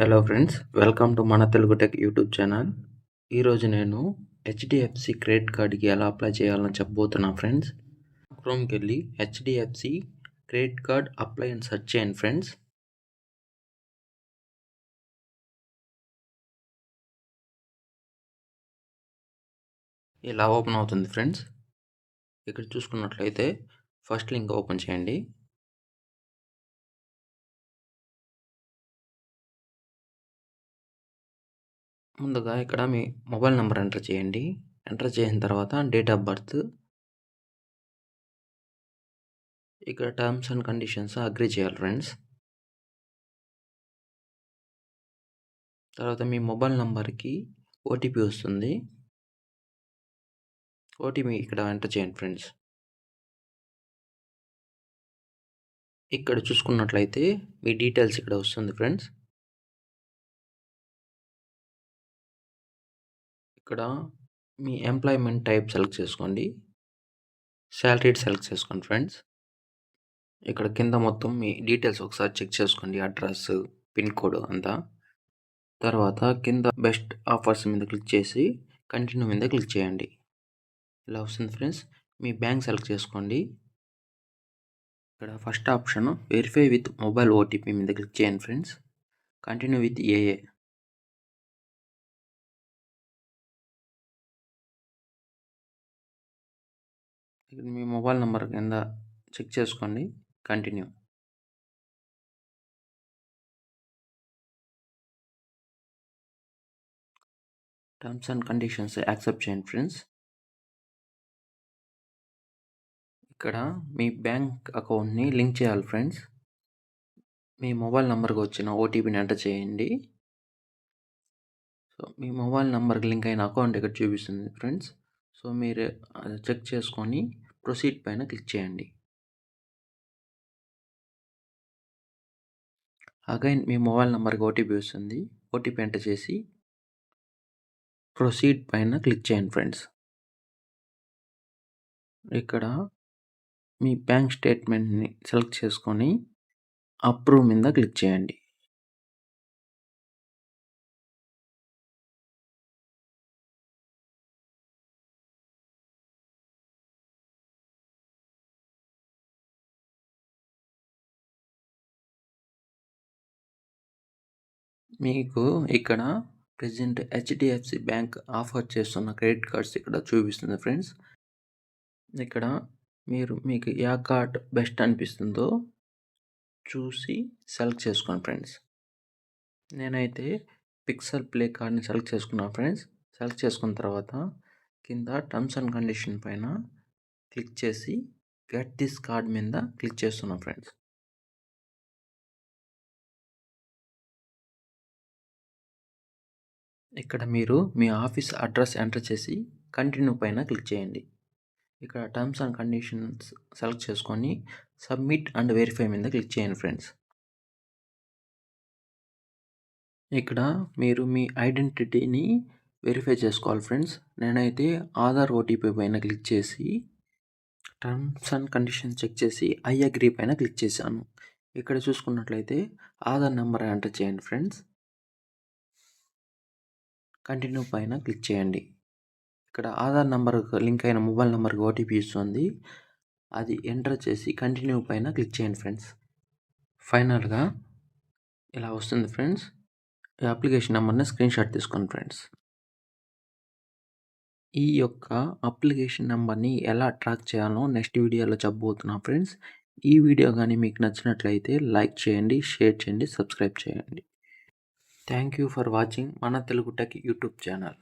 Hello friends, welcome to మన Telugu tech YouTube channel. ఈరోజు నేను హెచ్డిఎఫ్సి క్రెడిట్ కార్డ్కి ఎలా అప్లై చేయాలని చెప్పబోతున్నా ఫ్రెండ్స్. క్రోమ్కి వెళ్ళి హెచ్డిఎఫ్సి క్రెడిట్ కార్డ్ అప్లై అని సెర్చ్ చేయండి ఫ్రెండ్స్. ఇలా ఓపెన్ అవుతుంది ఫ్రెండ్స్. ఇక్కడ చూసుకున్నట్లయితే ఫస్ట్ లింక్ ఓపెన్ చేయండి. ముందుగా ఇక్కడ మీ మొబైల్ నెంబర్ ఎంటర్ చేయండి. ఎంటర్ చేసిన తర్వాత డేట్ ఆఫ్ బర్త్, ఇక్కడ టర్మ్స్ అండ్ కండిషన్స్ అగ్రీ చేయాలి ఫ్రెండ్స్. తర్వాత మీ మొబైల్ నెంబర్కి ఓటీపీ వస్తుంది. ఓటీపీ ఇక్కడ ఎంటర్ చేయండి ఫ్రెండ్స్. ఇక్కడ చూసుకున్నట్లయితే మీ డీటెయిల్స్ ఇక్కడ వస్తుంది ఫ్రెండ్స్. ఇక్కడ మీ ఎంప్లాయ్మెంట్ టైప్ సెలెక్ట్ చేసుకోండి. శాలరీడ్ సెలెక్ట్ చేసుకోండి ఫ్రెండ్స్. ఇక్కడ కింద మొత్తం మీ డీటెయిల్స్ ఒకసారి చెక్ చేసుకోండి, అడ్రస్, పిన్ కోడ్ అంతా. తర్వాత కింద బెస్ట్ ఆఫర్స్ మీద క్లిక్ చేసి కంటిన్యూ మీద క్లిక్ చేయండి. ఇలా వస్తుంది ఫ్రెండ్స్. మీ బ్యాంక్ సెలెక్ట్ చేసుకోండి. ఇక్కడ first option verify with mobile OTP మీద క్లిక్ చేయండి ఫ్రెండ్స్. కంటిన్యూ విత్ ఏఏ. ఇక్కడ మీ మొబైల్ నెంబర్ కింద చెక్ చేసుకోండి, continue. Terms and conditions accept చేయండి ఫ్రెండ్స్. ఇక్కడ మీ బ్యాంక్ అకౌంట్ని లింక్ చేయాలి ఫ్రెండ్స్. మీ మొబైల్ నెంబర్కి వచ్చిన ఓటీపీని ఎంటర్ చేయండి. సో మీ మొబైల్ నెంబర్కి లింక్ అయిన అకౌంట్ ఇక్కడ చూపిస్తుంది ఫ్రెండ్స్. సో మీరు అది చెక్ చేసుకొని ప్రొసీడ్ పైన క్లిక్ చేయండి. అగైన్ మీ మొబైల్ నెంబర్కి ఓటీపీ వస్తుంది. ఓటీపీ ఎంటర్ చేసి ప్రొసీడ్ పైన క్లిక్ చేయండి ఫ్రెండ్స్. ఇక్కడ మీ బ్యాంక్ స్టేట్మెంట్ని సెలెక్ట్ చేసుకొని అప్రూవ్ మీద క్లిక్ చేయండి. మీకు ఇక్కడ ప్రెజెంట్ హెచ్డిఎఫ్సి బ్యాంక్ ఆఫర్ చేస్తున్న క్రెడిట్ కార్డ్స్ ఇక్కడ చూపిస్తుంది ఫ్రెండ్స్. ఇక్కడ మీకు ఏ కార్డ్ బెస్ట్ అనిపిస్తుందో చూసి సెలెక్ట్ చేసుకోండి ఫ్రెండ్స్. నేనైతే పిక్సెల్ ప్లే కార్డ్ని సెలెక్ట్ చేసుకున్నాను ఫ్రెండ్స్. సెలెక్ట్ చేసుకున్న తర్వాత కింద టర్మ్స్ అండ్ కండిషన్ పైన క్లిక్ చేసి గెట్ దిస్ కార్డ్ మీద క్లిక్ చేస్తున్నాం ఫ్రెండ్స్. ఇక్కడ మీరు మీ ఆఫీస్ అడ్రస్ ఎంటర్ చేసి కంటిన్యూ పైన క్లిక్ చేయండి. ఇక్కడ టర్మ్స్ అండ్ కండిషన్స్ సెలెక్ట్ చేసుకొని సబ్మిట్ అండ్ వెరిఫై మీద క్లిక్ చేయండి ఫ్రెండ్స్. ఇక్కడ మీరు మీ ఐడెంటిటీని వెరిఫై చేసుకోవాలి ఫ్రెండ్స్. నేనైతే ఆధార్ ఓటీపీ పైన క్లిక్ చేసి టర్మ్స్ అండ్ కండిషన్స్ చెక్ చేసి ఐ అగ్రీ పైన క్లిక్ చేశాను. ఇక్కడ చూసుకున్నట్లయితే ఆధార్ నెంబర్ ఎంటర్ చేయండి ఫ్రెండ్స్. కంటిన్యూ పైన క్లిక్ చేయండి. ఇక్కడ ఆధార్ నెంబర్ లింక్ అయిన మొబైల్ నెంబర్కి ఓటీపీ ఇస్తుంది. అది ఎంటర్ చేసి కంటిన్యూ పైన క్లిక్ చేయండి ఫ్రెండ్స్. ఫైనల్గా ఇలా వస్తుంది ఫ్రెండ్స్. ఈ అప్లికేషన్ నెంబర్ని స్క్రీన్ షాట్ తీసుకోండి ఫ్రెండ్స్. ఈ యొక్క అప్లికేషన్ నెంబర్ని ఎలా ట్రాక్ చేయాలో నెక్స్ట్ వీడియోలో చెప్పబోతున్నా ఫ్రెండ్స్. ఈ వీడియో కానీ మీకు నచ్చినట్లయితే లైక్ చేయండి, షేర్ చేయండి, సబ్స్క్రైబ్ చేయండి. థ్యాంక్ యూ ఫర్ వాచింగ్ మన తెలుగు టెక్ యూట్యూబ్ ఛానల్.